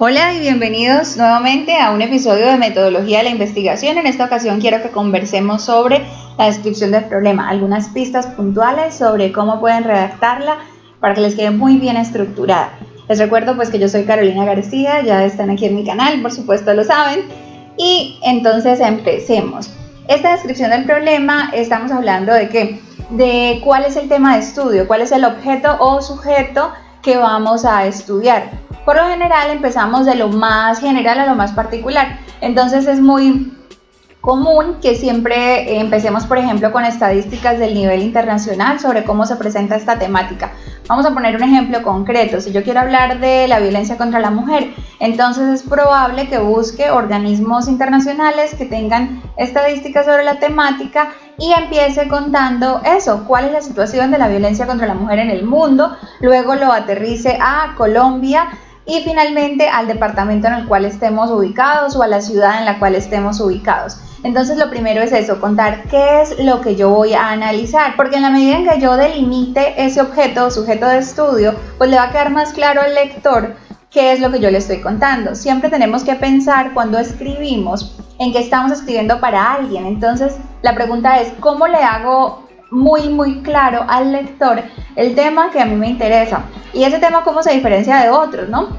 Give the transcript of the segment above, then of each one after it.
Hola y bienvenidos nuevamente a un episodio de Metodología de la Investigación. En esta ocasión quiero que conversemos sobre la descripción del problema, algunas pistas puntuales sobre cómo pueden redactarla para que les quede muy bien estructurada. Les recuerdo pues que yo soy Carolina García, ya están aquí en mi canal, por supuesto lo saben, y entonces empecemos. Esta descripción del problema estamos hablando de qué, de cuál es el tema de estudio, cuál es el objeto o sujeto que vamos a estudiar. Por lo general empezamos de lo más general a lo más particular, entonces es muy común que siempre empecemos, por ejemplo, con estadísticas del nivel internacional sobre cómo se presenta esta temática. Vamos a poner un ejemplo concreto. Si yo quiero hablar de la violencia contra la mujer, entonces es probable que busque organismos internacionales que tengan estadísticas sobre la temática y empiece contando eso, cuál es la situación de la violencia contra la mujer en el mundo, luego lo aterrice a Colombia y finalmente al departamento en el cual estemos ubicados o a la ciudad en la cual estemos ubicados. Entonces lo primero es eso, contar qué es lo que yo voy a analizar, porque en la medida en que yo delimite ese objeto o sujeto de estudio, pues le va a quedar más claro al lector qué es lo que yo le estoy contando. Siempre tenemos que pensar cuando escribimos en que estamos escribiendo para alguien. Entonces la pregunta es, ¿cómo le hago muy claro al lector el tema que a mí me interesa? Y ese tema, ¿cómo se diferencia de otros, no?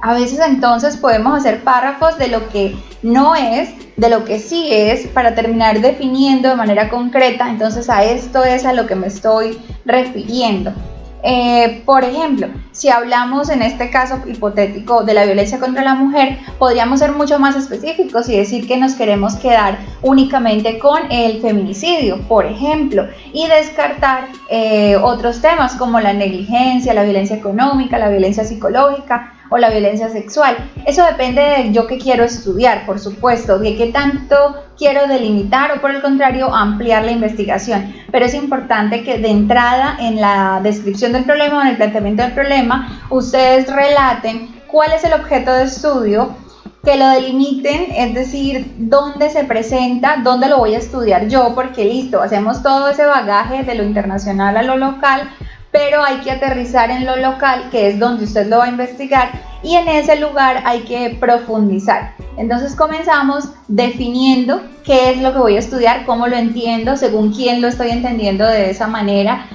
A veces entonces podemos hacer párrafos de lo que no es, de lo que sí es, para terminar definiendo de manera concreta, entonces a esto es a lo que me estoy refiriendo. Por ejemplo, si hablamos en este caso hipotético de la violencia contra la mujer, podríamos ser mucho más específicos y decir que nos queremos quedar únicamente con el feminicidio, por ejemplo, y descartar otros temas como la negligencia, la violencia económica, la violencia psicológica o la violencia sexual. Eso depende de yo qué quiero estudiar, por supuesto, de qué tanto quiero delimitar o por el contrario ampliar la investigación. Pero es importante que de entrada en la descripción del problema o en el planteamiento del problema ustedes relaten cuál es el objeto de estudio, que lo delimiten, es decir, dónde se presenta, dónde lo voy a estudiar yo, porque listo, hacemos todo ese bagaje de lo internacional a lo local, pero hay que aterrizar en lo local, que es donde usted lo va a investigar, y en ese lugar hay que profundizar. Entonces comenzamos definiendo qué es lo que voy a estudiar, cómo lo entiendo, según quién lo estoy entendiendo de esa manera.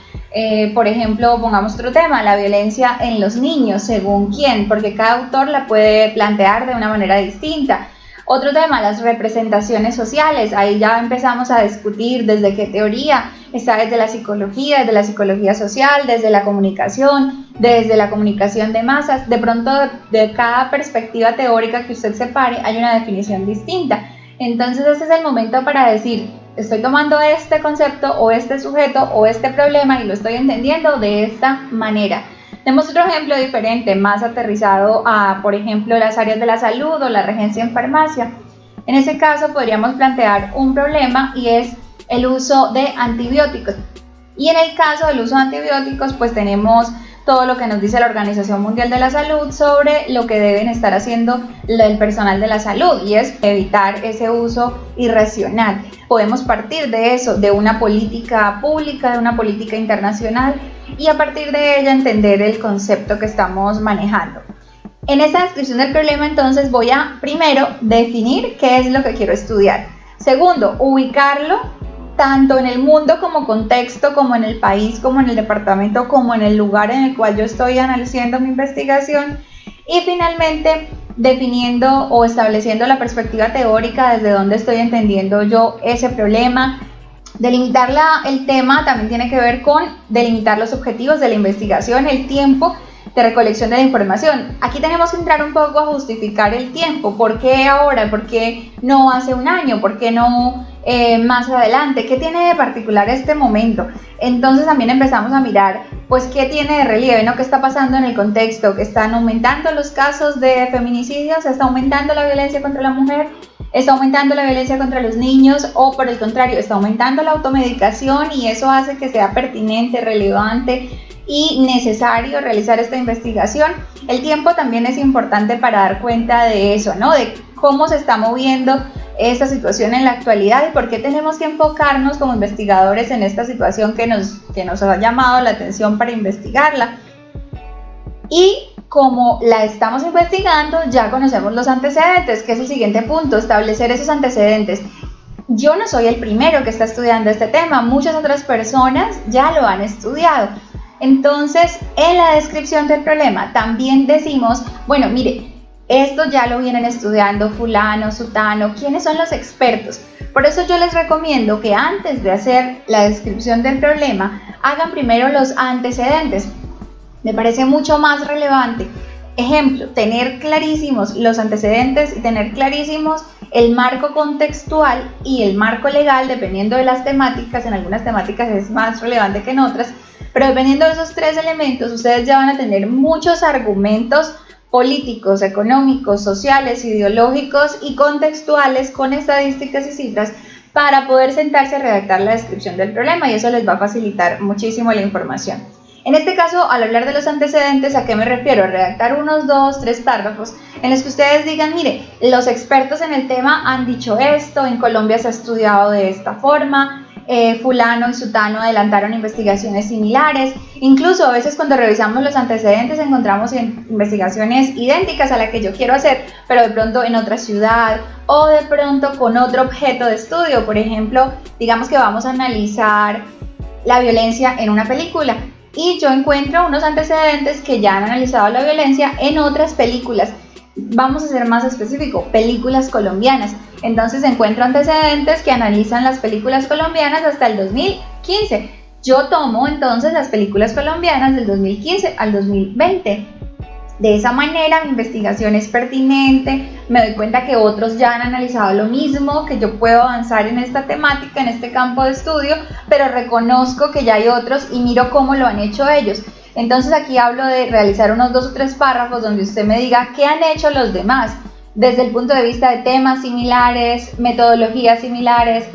Por ejemplo, pongamos otro tema, la violencia en los niños, según quién, porque cada autor la puede plantear de una manera distinta. Otro tema, las representaciones sociales. Ahí ya empezamos a discutir desde qué teoría, está desde la psicología social, desde la comunicación de masas. De pronto, de cada perspectiva teórica que usted separe, hay una definición distinta. Entonces, este es el momento para decir, estoy tomando este concepto o este sujeto o este problema y lo estoy entendiendo de esta manera. Tenemos otro ejemplo diferente, más aterrizado a, por ejemplo, las áreas de la salud o la regencia en farmacia. En ese caso podríamos plantear un problema y es el uso de antibióticos. Y en el caso del uso de antibióticos, pues tenemos todo lo que nos dice la Organización Mundial de la Salud sobre lo que deben estar haciendo el personal de la salud, y es evitar ese uso irracional. Podemos partir de eso, de una política pública, de una política internacional, y a partir de ella entender el concepto que estamos manejando. En esta descripción del problema entonces voy a primero definir qué es lo que quiero estudiar. Segundo, ubicarlo tanto en el mundo como contexto, como en el país, como en el departamento, como en el lugar en el cual yo estoy analizando mi investigación. Y finalmente definiendo o estableciendo la perspectiva teórica desde donde estoy entendiendo yo ese problema. Delimitar el tema también tiene que ver con delimitar los objetivos de la investigación, el tiempo de recolección de la información. Aquí tenemos que entrar un poco a justificar el tiempo. ¿Por qué ahora? ¿Por qué no hace un año? ¿Por qué no más adelante? ¿Qué tiene de particular este momento? Entonces también empezamos a mirar, pues, qué tiene de relieve, ¿no? ¿Qué está pasando en el contexto? ¿Que están aumentando los casos de feminicidios? ¿Está aumentando la violencia contra la mujer? ¿Está aumentando la violencia contra los niños? O por el contrario, ¿está aumentando la automedicación y eso hace que sea pertinente, relevante y necesario realizar esta investigación? El tiempo también es importante para dar cuenta de eso, ¿no? De cómo se está moviendo esta situación en la actualidad y por qué tenemos que enfocarnos como investigadores en esta situación que nos ha llamado la atención para investigarla. Y como la estamos investigando, ya conocemos los antecedentes, que es el siguiente punto, establecer esos antecedentes. Yo no soy el primero que está estudiando este tema, muchas otras personas ya lo han estudiado. Entonces, en la descripción del problema también decimos, bueno, mire, esto ya lo vienen estudiando fulano, sutano, ¿quiénes son los expertos? Por eso yo les recomiendo que antes de hacer la descripción del problema, hagan primero los antecedentes. Me parece mucho más relevante. Ejemplo, tener clarísimos los antecedentes y tener clarísimos el marco contextual y el marco legal, dependiendo de las temáticas. En algunas temáticas es más relevante que en otras, pero dependiendo de esos tres elementos, ustedes ya van a tener muchos argumentos políticos, económicos, sociales, ideológicos y contextuales con estadísticas y cifras para poder sentarse a redactar la descripción del problema, y eso les va a facilitar muchísimo la información. En este caso, al hablar de los antecedentes, ¿a qué me refiero? A redactar unos 2, 3 párrafos en los que ustedes digan, mire, los expertos en el tema han dicho esto, en Colombia se ha estudiado de esta forma, fulano y sutano adelantaron investigaciones similares. Incluso a veces cuando revisamos los antecedentes encontramos investigaciones idénticas a la que yo quiero hacer, pero de pronto en otra ciudad o de pronto con otro objeto de estudio. Por ejemplo, digamos que vamos a analizar la violencia en una película y yo encuentro unos antecedentes que ya han analizado la violencia en otras películas. Vamos a ser más específico, películas colombianas. Entonces encuentro antecedentes que analizan las películas colombianas hasta el 2015. Yo tomo entonces las películas colombianas del 2015 al 2020. De esa manera mi investigación es pertinente, me doy cuenta que otros ya han analizado lo mismo, que yo puedo avanzar en esta temática, en este campo de estudio, pero reconozco que ya hay otros y miro cómo lo han hecho ellos. Entonces aquí hablo de realizar unos 2 o 3 párrafos donde usted me diga qué han hecho los demás, desde el punto de vista de temas similares, metodologías similares,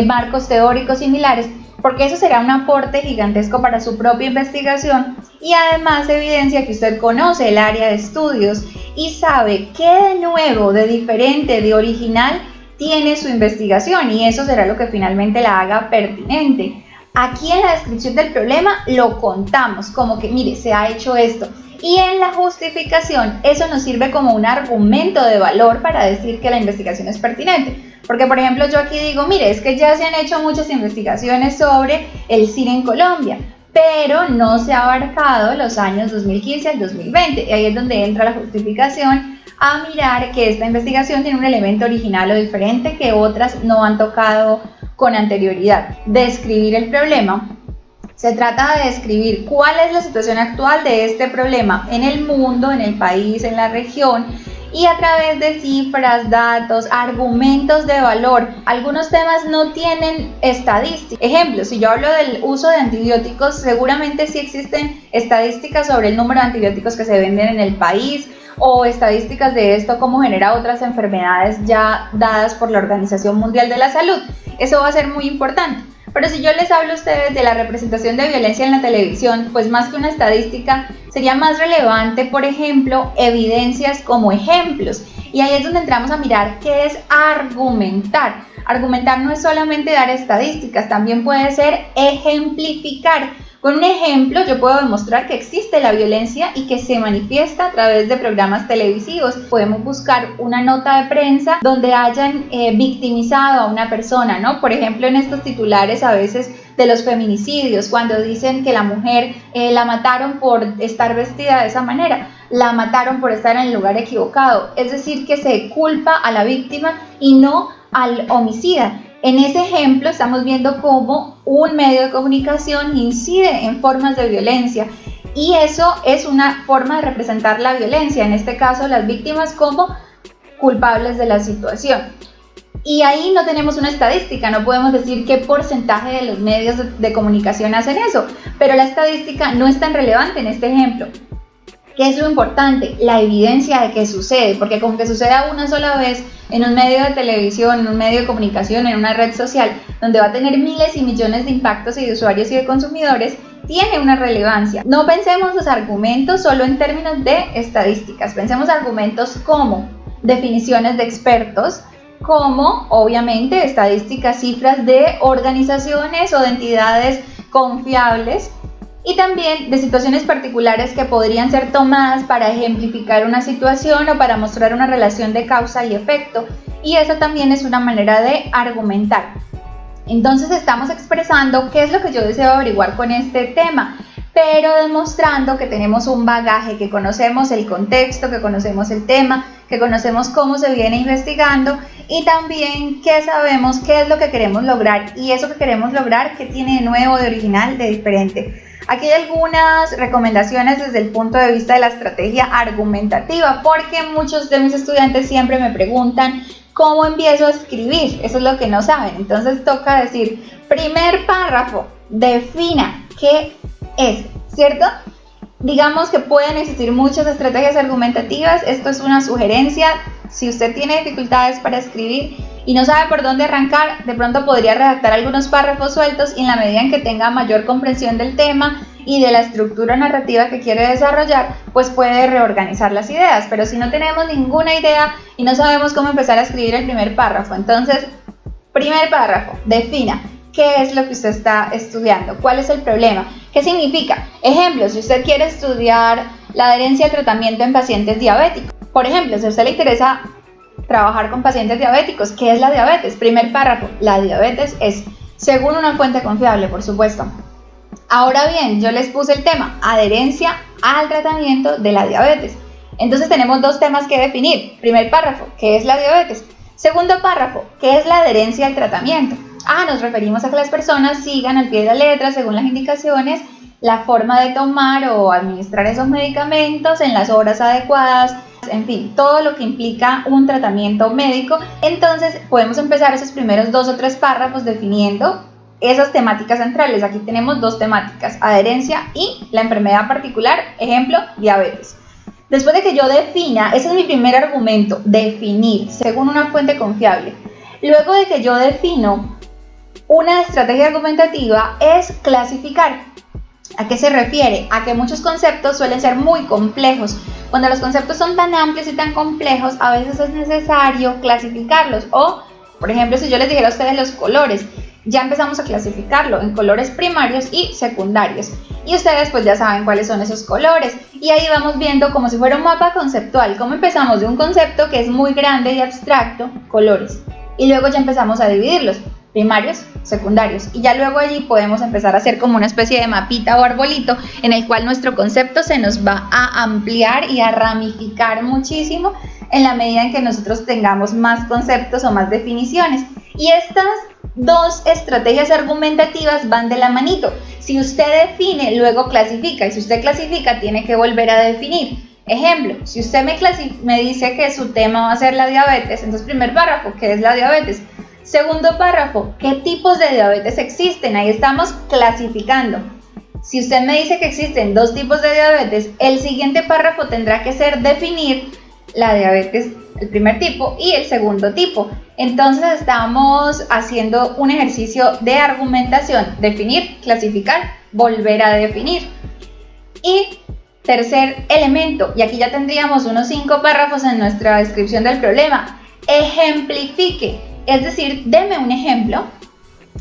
marcos teóricos similares, porque eso será un aporte gigantesco para su propia investigación y además evidencia que usted conoce el área de estudios y sabe qué de nuevo, de diferente, de original tiene su investigación, y eso será lo que finalmente la haga pertinente. Aquí en la descripción del problema lo contamos como que, mire, se ha hecho esto. Y en la justificación, eso nos sirve como un argumento de valor para decir que la investigación es pertinente. Porque, por ejemplo, yo aquí digo, mire, es que ya se han hecho muchas investigaciones sobre el cine en Colombia, pero no se ha abarcado los años 2015 al 2020. Y ahí es donde entra la justificación a mirar que esta investigación tiene un elemento original o diferente que otras no han tocado con anterioridad. Describir el problema. Se trata de describir cuál es la situación actual de este problema en el mundo, en el país, en la región, y a través de cifras, datos, argumentos de valor. Algunos temas no tienen estadísticas. Ejemplo, si yo hablo del uso de antibióticos, seguramente sí existen estadísticas sobre el número de antibióticos que se venden en el país, o estadísticas de esto, cómo genera otras enfermedades ya dadas por la Organización Mundial de la Salud. Eso va a ser muy importante. Pero si yo les hablo a ustedes de la representación de violencia en la televisión, pues más que una estadística, sería más relevante, por ejemplo, evidencias como ejemplos. Y ahí es donde entramos a mirar qué es argumentar. Argumentar no es solamente dar estadísticas, también puede ser ejemplificar. Con un ejemplo yo puedo demostrar que existe la violencia y que se manifiesta a través de programas televisivos. Podemos buscar una nota de prensa donde hayan victimizado a una persona, ¿no? Por ejemplo, en estos titulares a veces de los feminicidios, cuando dicen que la mujer la mataron por estar vestida de esa manera, la mataron por estar en el lugar equivocado. Es decir, que se culpa a la víctima y no al homicida. En ese ejemplo estamos viendo cómo un medio de comunicación incide en formas de violencia, y eso es una forma de representar la violencia, en este caso las víctimas como culpables de la situación. Y ahí no tenemos una estadística, no podemos decir qué porcentaje de los medios de comunicación hacen eso, pero la estadística no es tan relevante en este ejemplo. ¿Qué es lo importante? La evidencia de que sucede, porque con que suceda una sola vez en un medio de televisión, en un medio de comunicación, en una red social, donde va a tener miles y millones de impactos y de usuarios y de consumidores, tiene una relevancia. No pensemos los argumentos solo en términos de estadísticas, pensemos argumentos como definiciones de expertos, como obviamente estadísticas, cifras de organizaciones o de entidades confiables, y también de situaciones particulares que podrían ser tomadas para ejemplificar una situación o para mostrar una relación de causa y efecto, y eso también es una manera de argumentar. Entonces estamos expresando qué es lo que yo deseo averiguar con este tema, pero demostrando que tenemos un bagaje, que conocemos el contexto, que conocemos el tema, que conocemos cómo se viene investigando y también que sabemos qué es lo que queremos lograr y eso que queremos lograr, qué tiene de nuevo, de original, de diferente. Aquí hay algunas recomendaciones desde el punto de vista de la estrategia argumentativa, porque muchos de mis estudiantes siempre me preguntan ¿cómo empiezo a escribir? Eso es lo que no saben. Entonces toca decir, primer párrafo, defina qué es, ¿cierto? Digamos que pueden existir muchas estrategias argumentativas. Esto es una sugerencia. Si usted tiene dificultades para escribir y no sabe por dónde arrancar, de pronto podría redactar algunos párrafos sueltos y en la medida en que tenga mayor comprensión del tema y de la estructura narrativa que quiere desarrollar, pues puede reorganizar las ideas. Pero si no tenemos ninguna idea y no sabemos cómo empezar a escribir el primer párrafo, entonces, primer párrafo, defina qué es lo que usted está estudiando, cuál es el problema, qué significa. Ejemplo, si usted quiere estudiar la adherencia al tratamiento en pacientes diabéticos, por ejemplo, si a usted le interesa trabajar con pacientes diabéticos, ¿qué es la diabetes? Primer párrafo, la diabetes es, según una fuente confiable, por supuesto. Ahora bien, yo les puse el tema, adherencia al tratamiento de la diabetes. Entonces tenemos dos temas que definir. Primer párrafo, ¿qué es la diabetes? Segundo párrafo, ¿qué es la adherencia al tratamiento? Nos referimos a que las personas sigan al pie de la letra, según las indicaciones, la forma de tomar o administrar esos medicamentos en las horas adecuadas, en fin, todo lo que implica un tratamiento médico. Entonces podemos empezar esos primeros 2 o 3 párrafos definiendo esas temáticas centrales. Aquí tenemos dos temáticas, adherencia y la enfermedad particular, ejemplo, diabetes. Después de que yo defina, ese es mi primer argumento, definir, según una fuente confiable. Luego de que yo defino, una estrategia argumentativa es clasificar. ¿A qué se refiere? A que muchos conceptos suelen ser muy complejos. Cuando los conceptos son tan amplios y tan complejos, a veces es necesario clasificarlos. O, por ejemplo, si yo les dijera a ustedes los colores, ya empezamos a clasificarlo en colores primarios y secundarios. Y ustedes pues ya saben cuáles son esos colores. Y ahí vamos viendo como si fuera un mapa conceptual, cómo empezamos de un concepto que es muy grande y abstracto, colores. Y luego ya empezamos a dividirlos, primarios, secundarios, y ya luego allí podemos empezar a hacer como una especie de mapita o arbolito en el cual nuestro concepto se nos va a ampliar y a ramificar muchísimo en la medida en que nosotros tengamos más conceptos o más definiciones. Y estas dos estrategias argumentativas van de la manito. Si usted define, luego clasifica, y si usted clasifica, tiene que volver a definir. Ejemplo, si usted me dice que su tema va a ser la diabetes, entonces primer párrafo, ¿qué es la diabetes? Segundo párrafo, ¿qué tipos de diabetes existen? Ahí estamos clasificando. Si usted me dice que existen 2 tipos de diabetes, el siguiente párrafo tendrá que ser definir la diabetes, el primer tipo y el segundo tipo. Entonces estamos haciendo un ejercicio de argumentación, definir, clasificar, volver a definir. Y tercer elemento, y aquí ya tendríamos unos 5 párrafos en nuestra descripción del problema, ejemplifique. Es decir, deme un ejemplo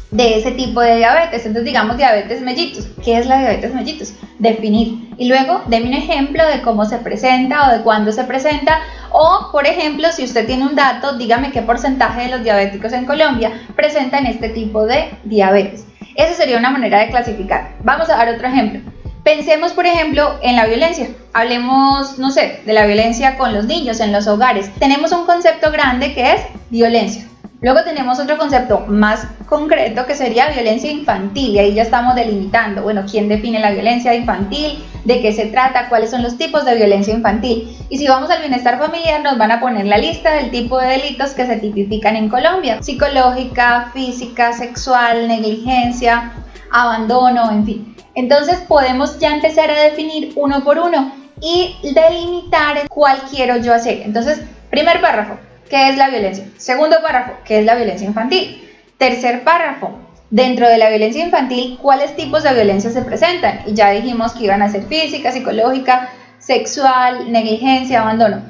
de ese tipo de diabetes. Entonces digamos diabetes mellitus. ¿Qué es la diabetes mellitus? Definir. Y luego deme un ejemplo de cómo se presenta o de cuándo se presenta. O, por ejemplo, si usted tiene un dato, dígame qué porcentaje de los diabéticos en Colombia presentan este tipo de diabetes. Esa sería una manera de clasificar. Vamos a dar otro ejemplo. Pensemos, por ejemplo, en la violencia. Hablemos, no sé, de la violencia con los niños en los hogares. Tenemos un concepto grande que es violencia. Luego tenemos otro concepto más concreto que sería violencia infantil, y ahí ya estamos delimitando, bueno, quién define la violencia infantil, de qué se trata, cuáles son los tipos de violencia infantil. Y si vamos al bienestar familiar, nos van a poner la lista del tipo de delitos que se tipifican en Colombia: psicológica, física, sexual, negligencia, abandono, en fin. Entonces podemos ya empezar a definir uno por uno y delimitar cuál quiero yo hacer. Entonces, primer párrafo, ¿qué es la violencia? Segundo párrafo, ¿qué es la violencia infantil? Tercer párrafo, dentro de la violencia infantil, ¿cuáles tipos de violencia se presentan? Y ya dijimos que iban a ser física, psicológica, sexual, negligencia, abandono.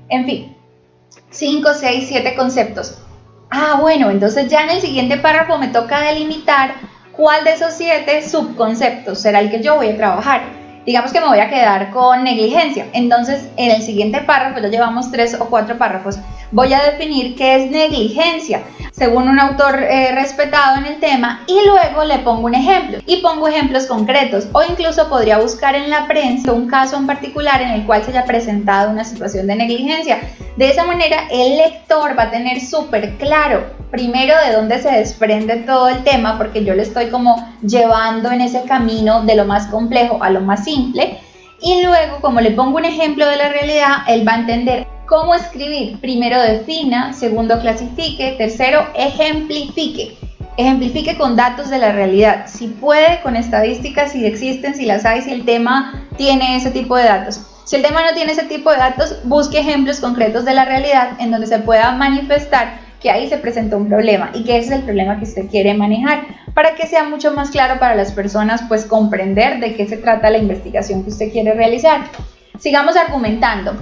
En fin, 5, 6, 7 conceptos. Bueno, entonces ya en el siguiente párrafo me toca delimitar ¿cuál de esos 7 subconceptos será el que yo voy a trabajar? Digamos que me voy a quedar con negligencia. Entonces, en el siguiente párrafo, ya llevamos 3 o 4 párrafos, voy a definir qué es negligencia, según un autor respetado en el tema, y luego le pongo un ejemplo, y pongo ejemplos concretos, o incluso podría buscar en la prensa un caso en particular en el cual se haya presentado una situación de negligencia. De esa manera, el lector va a tener súper claro, primero, de dónde se desprende todo el tema, porque yo le estoy como llevando en ese camino de lo más complejo a lo más simple, y luego, como le pongo un ejemplo de la realidad, él va a entender cómo escribir. Primero defina, segundo clasifique, tercero ejemplifique. Ejemplifique con datos de la realidad, si puede, con estadísticas, si existen, si las hay, si el tema tiene ese tipo de datos. Si el tema no tiene ese tipo de datos, busque ejemplos concretos de la realidad en donde se pueda manifestar que ahí se presentó un problema y que ese es el problema que usted quiere manejar, para que sea mucho más claro para las personas pues comprender de qué se trata la investigación que usted quiere realizar. Sigamos argumentando.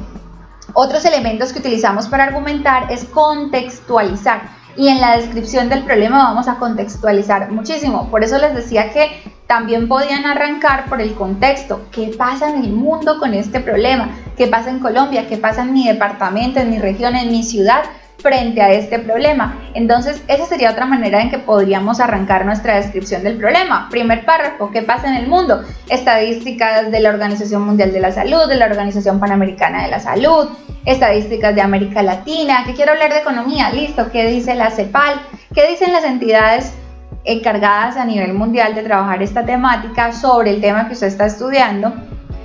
Otros elementos que utilizamos para argumentar es contextualizar, y en la descripción del problema vamos a contextualizar muchísimo. Por eso les decía que también podían arrancar por el contexto. ¿Qué pasa en el mundo con este problema? ¿Qué pasa en Colombia? ¿Qué pasa en mi departamento, en mi región, en mi ciudad frente a este problema? Entonces, esa sería otra manera en que podríamos arrancar nuestra descripción del problema. Primer párrafo, ¿qué pasa en el mundo? Estadísticas de la Organización Mundial de la Salud, de la Organización Panamericana de la Salud, estadísticas de América Latina. ¿Qué quiero hablar de economía? Listo. ¿Qué dice la CEPAL? ¿Qué dicen las entidades encargadas a nivel mundial de trabajar esta temática sobre el tema que usted está estudiando?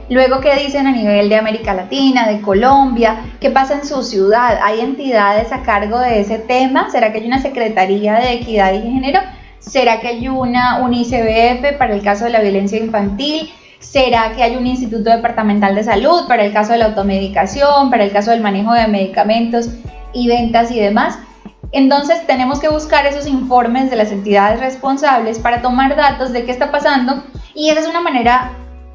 Luego, ¿qué dicen a nivel de América Latina, de Colombia? ¿Qué pasa en su ciudad? ¿Hay entidades a cargo de ese tema? ¿Será que hay una Secretaría de Equidad y Género? ¿Será que hay un ICBF para el caso de la violencia infantil? ¿Será que hay un Instituto Departamental de Salud para el caso de la automedicación, para el caso del manejo de medicamentos y ventas y demás? Entonces tenemos que buscar esos informes de las entidades responsables para tomar datos de qué está pasando, y esa es una manera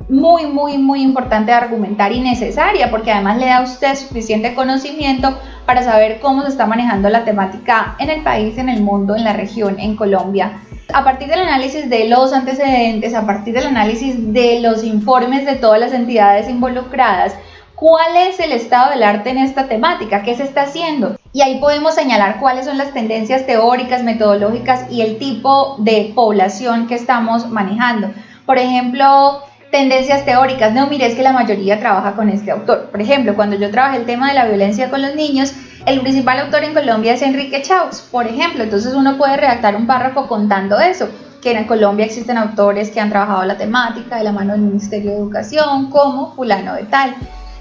muy importante de argumentar y necesaria, porque además le da a usted suficiente conocimiento para saber cómo se está manejando la temática en el país, en el mundo, en la región, en Colombia. A partir del análisis de los antecedentes, a partir del análisis de los informes de todas las entidades involucradas, ¿cuál es el estado del arte en esta temática? ¿Qué se está haciendo? Y ahí podemos señalar cuáles son las tendencias teóricas, metodológicas y el tipo de población que estamos manejando. Por ejemplo, tendencias teóricas. No, mire, es que la mayoría trabaja con este autor. Por ejemplo, cuando yo trabajé el tema de la violencia con los niños, el principal autor en Colombia es Enrique Chaus, por ejemplo. Entonces uno puede redactar un párrafo contando eso, que en Colombia existen autores que han trabajado la temática de la mano del Ministerio de Educación, como fulano de tal.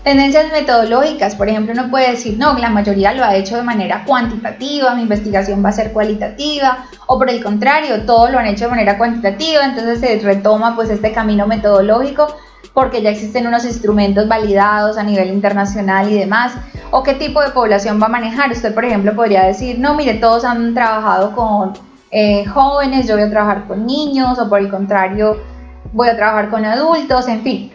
Tendencias metodológicas, por ejemplo, uno puede decir, no, la mayoría lo ha hecho de manera cuantitativa, mi investigación va a ser cualitativa, o por el contrario, todos lo han hecho de manera cuantitativa, entonces se retoma pues este camino metodológico porque ya existen unos instrumentos validados a nivel internacional y demás. O qué tipo de población va a manejar. Usted, por ejemplo, podría decir, no, mire, todos han trabajado con jóvenes, yo voy a trabajar con niños, o por el contrario, voy a trabajar con adultos, en fin.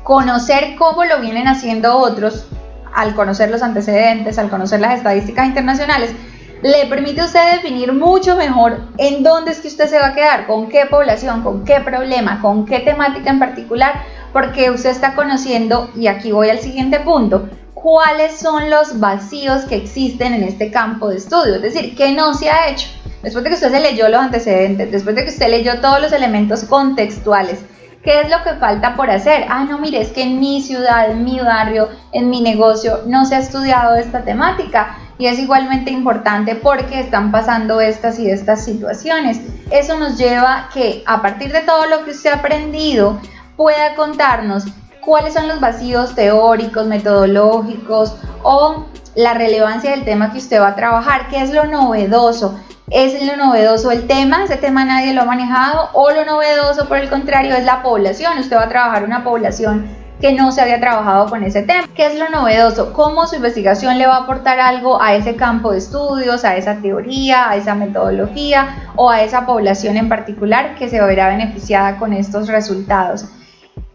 Conocer cómo lo vienen haciendo otros, al conocer los antecedentes, al conocer las estadísticas internacionales, le permite a usted definir mucho mejor en dónde es que usted se va a quedar, con qué población, con qué problema, con qué temática en particular, porque usted está conociendo, y aquí voy al siguiente punto, cuáles son los vacíos que existen en este campo de estudio, es decir, qué no se ha hecho. Después de que usted se leyó los antecedentes, después de que usted leyó todos los elementos contextuales, ¿qué es lo que falta por hacer? Ah, no, mire, es que en mi ciudad, en mi barrio, en mi negocio no se ha estudiado esta temática y es igualmente importante porque están pasando estas y estas situaciones. Eso nos lleva a que a partir de todo lo que usted ha aprendido pueda contarnos cuáles son los vacíos teóricos, metodológicos o la relevancia del tema que usted va a trabajar, qué es lo novedoso. ¿Es lo novedoso el tema? ¿Ese tema nadie lo ha manejado? ¿O lo novedoso, por el contrario, es la población? Usted va a trabajar una población que no se había trabajado con ese tema. ¿Qué es lo novedoso? ¿Cómo su investigación le va a aportar algo a ese campo de estudios, a esa teoría, a esa metodología o a esa población en particular que se verá beneficiada con estos resultados?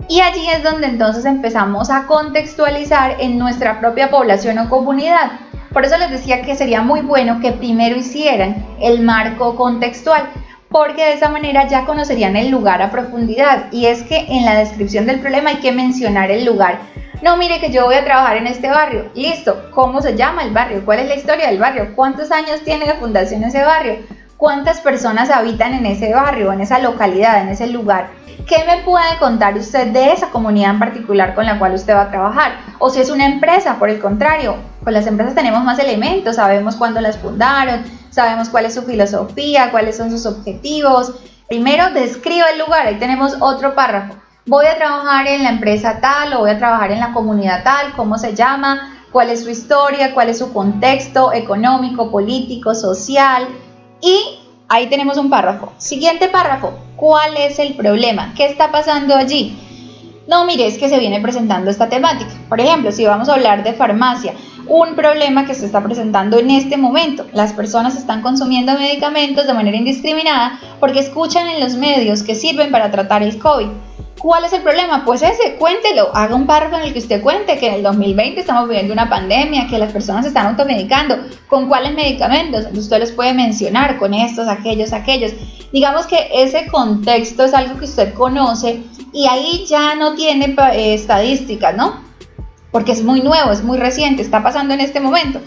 Y allí es donde entonces empezamos a contextualizar en nuestra propia población o comunidad. Por eso les decía que sería muy bueno que primero hicieran el marco contextual, porque de esa manera ya conocerían el lugar a profundidad. Y es que en la descripción del problema hay que mencionar el lugar. No, mire que yo voy a trabajar en este barrio. Listo, ¿cómo se llama el barrio? ¿Cuál es la historia del barrio? ¿Cuántos años tiene de fundación ese barrio? ¿Cuántas personas habitan en ese barrio, en esa localidad, en ese lugar? ¿Qué me puede contar usted de esa comunidad en particular con la cual usted va a trabajar? O si es una empresa, por el contrario, con las empresas tenemos más elementos, sabemos cuándo las fundaron, sabemos cuál es su filosofía, cuáles son sus objetivos. Primero, describa el lugar, ahí tenemos otro párrafo. Voy a trabajar en la empresa tal o voy a trabajar en la comunidad tal, ¿cómo se llama? ¿Cuál es su historia? ¿Cuál es su contexto económico, político, social? Y ahí tenemos un párrafo. Siguiente párrafo, ¿cuál es el problema? ¿Qué está pasando allí? No, mire, es que se viene presentando esta temática. Por ejemplo, si vamos a hablar de farmacia, un problema que se está presentando en este momento. Las personas están consumiendo medicamentos de manera indiscriminada porque escuchan en los medios que sirven para tratar el COVID. ¿Cuál es el problema? Pues ese, cuéntelo, haga un párrafo en el que usted cuente que en el 2020 estamos viviendo una pandemia, que las personas se están automedicando. ¿Con cuáles medicamentos? Usted les puede mencionar con estos, aquellos. Digamos que ese contexto es algo que usted conoce y ahí ya no tiene estadísticas, ¿no? Porque es muy nuevo, es muy reciente, está pasando en este momento.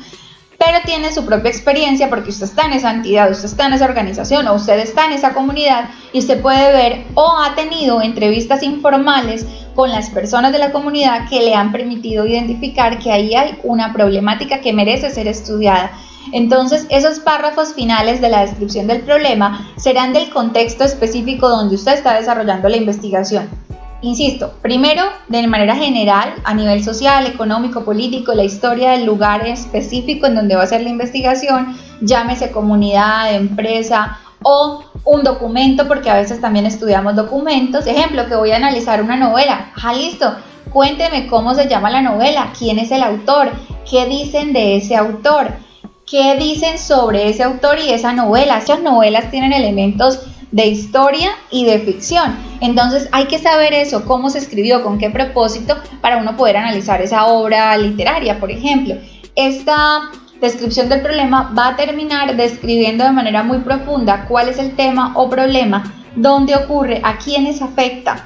Pero tiene su propia experiencia porque usted está en esa entidad, usted está en esa organización o usted está en esa comunidad y usted puede ver o ha tenido entrevistas informales con las personas de la comunidad que le han permitido identificar que ahí hay una problemática que merece ser estudiada. Entonces, esos párrafos finales de la descripción del problema serán del contexto específico donde usted está desarrollando la investigación. Insisto, primero, de manera general, a nivel social, económico, político, la historia del lugar específico en donde va a ser la investigación, llámese comunidad, empresa o un documento, porque a veces también estudiamos documentos. Ejemplo, que voy a analizar una novela. Listo, cuénteme cómo se llama la novela, quién es el autor, qué dicen de ese autor, qué dicen sobre ese autor y esa novela. Estas novelas tienen elementos de historia y de ficción, entonces hay que saber eso, cómo se escribió, con qué propósito, para uno poder analizar esa obra literaria. Por ejemplo, esta descripción del problema va a terminar describiendo de manera muy profunda cuál es el tema o problema, dónde ocurre, a quiénes afecta,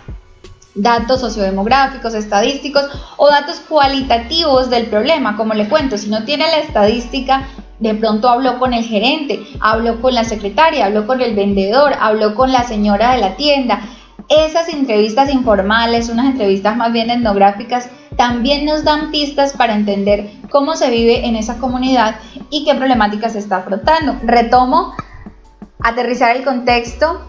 datos sociodemográficos, estadísticos o datos cualitativos del problema. Como le cuento, si no tiene la estadística, de pronto habló con el gerente, habló con la secretaria, habló con el vendedor, habló con la señora de la tienda. Esas entrevistas informales, unas entrevistas más bien etnográficas, también nos dan pistas para entender cómo se vive en esa comunidad y qué problemática se está afrontando. Retomo, aterrizar el contexto,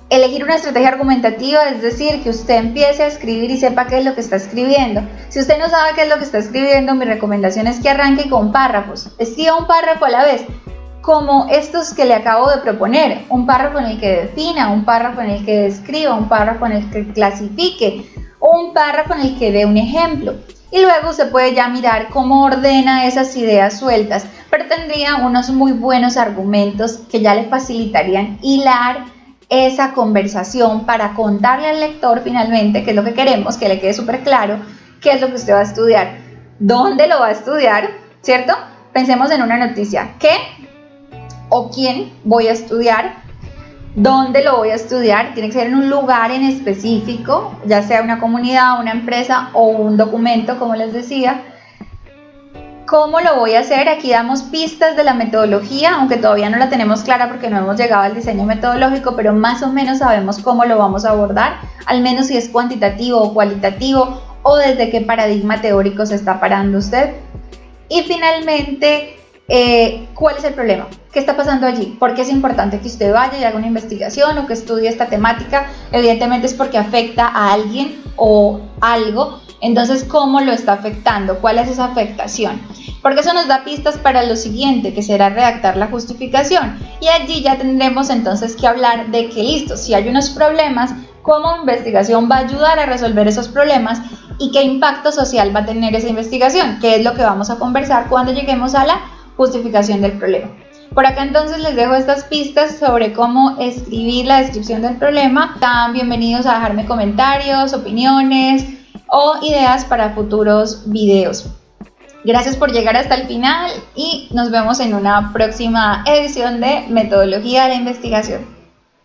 elegir una estrategia argumentativa, es decir, que usted empiece a escribir y sepa qué es lo que está escribiendo. Si usted no sabe qué es lo que está escribiendo, mi recomendación es que arranque con párrafos. Escriba un párrafo a la vez, como estos que le acabo de proponer. Un párrafo en el que defina, un párrafo en el que describa, un párrafo en el que clasifique, un párrafo en el que dé un ejemplo. Y luego usted puede ya mirar cómo ordena esas ideas sueltas, pero tendría unos muy buenos argumentos que ya le facilitarían hilar esa conversación para contarle al lector finalmente qué es lo que queremos, que le quede súper claro qué es lo que usted va a estudiar, dónde lo va a estudiar, ¿cierto? Pensemos en una noticia, ¿qué o quién voy a estudiar? ¿Dónde lo voy a estudiar? Tiene que ser en un lugar en específico, ya sea una comunidad, una empresa o un documento, como les decía. ¿Cómo lo voy a hacer? Aquí damos pistas de la metodología, aunque todavía no la tenemos clara porque no hemos llegado al diseño metodológico, pero más o menos sabemos cómo lo vamos a abordar, al menos si es cuantitativo o cualitativo, o desde qué paradigma teórico se está parando usted. Y finalmente, ¿cuál es el problema? ¿Qué está pasando allí? ¿Por qué es importante que usted vaya y haga una investigación o que estudie esta temática? Evidentemente es porque afecta a alguien o algo. Entonces, ¿cómo lo está afectando? ¿Cuál es esa afectación? Porque eso nos da pistas para lo siguiente, que será redactar la justificación. Y allí ya tendremos entonces que hablar de que listo, si hay unos problemas, cómo investigación va a ayudar a resolver esos problemas y qué impacto social va a tener esa investigación, que es lo que vamos a conversar cuando lleguemos a la justificación del problema. Por acá entonces les dejo estas pistas sobre cómo escribir la descripción del problema. Están bienvenidos a dejarme comentarios, opiniones o ideas para futuros videos. Gracias por llegar hasta el final y nos vemos en una próxima edición de Metodología de la Investigación.